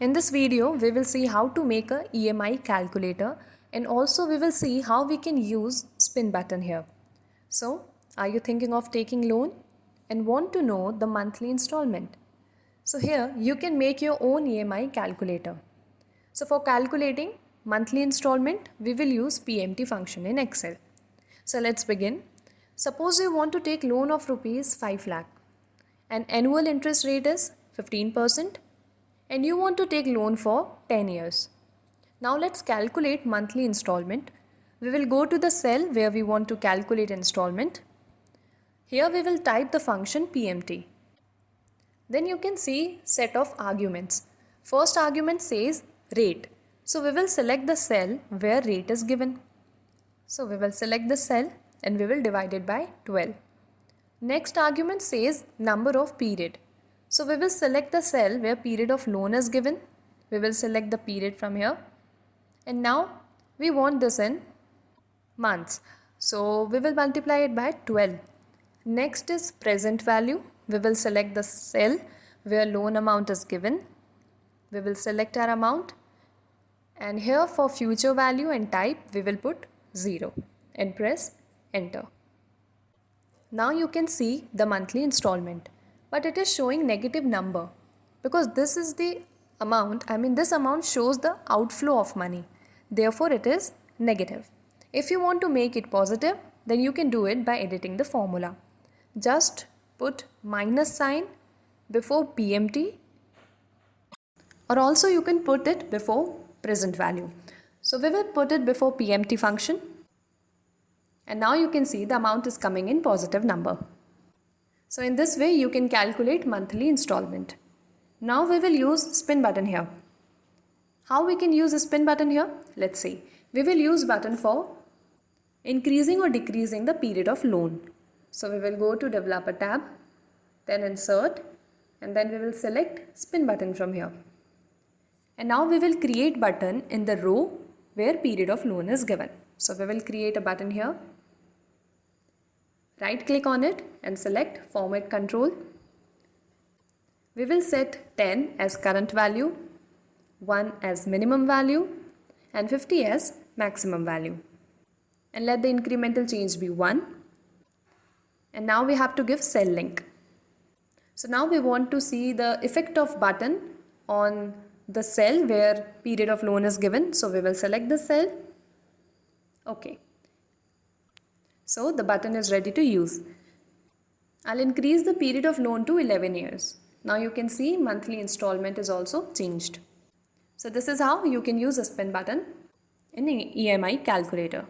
In this video, we will see how to make a EMI calculator, and also we will see how we can use spin button here. So, are you thinking of taking loan and want to know the monthly installment? So here you can make your own EMI calculator. So for calculating monthly installment, we will use PMT function in Excel. So let's begin. Suppose you want to take loan of rupees 5 lakh and annual interest rate is 15% and you want to take loan for 10 years. Now let's calculate monthly installment. We will go to the cell where we want to calculate installment. Here we will type the function PMT. Then you can see set of arguments. First argument says rate. So we will select the cell where rate is given. So we will select the cell and we will divide it by 12. Next argument says number of period. So we will select the cell where period of loan is given. We will select the period from here. And now we want this in months. So we will multiply it by 12. Next is present value. We will select the cell where loan amount is given. We will select our amount. And here for future value and type, we will put 0 and press enter. Now you can see the monthly installment, but it is showing negative number because this is the amount, this amount shows the outflow of money. Therefore, it is negative. If you want to make it positive, then you can do it by editing the formula. Just put minus sign before PMT, or also you can put it before present value. So we will put it before PMT function. And now you can see the amount is coming in positive number. So in this way you can calculate monthly installment. Now we will use spin button here. How we can use a spin button here? Let's see. We will use button for increasing or decreasing the period of loan. So we will go to developer tab, then insert, and then we will select spin button from here. And now we will create button in the row where period of loan is given. So we will create a button here. Right click on it and select format control. We will set 10 as current value, 1 as minimum value and 50 as maximum value. And let the incremental change be 1. And now we have to give cell link. So now we want to see the effect of button on the cell where period of loan is given. So we will select the cell. Okay. So the button is ready to use. I'll increase the period of loan to 11 years. Now you can see monthly installment is also changed. So this is how you can use a spin button in EMI calculator.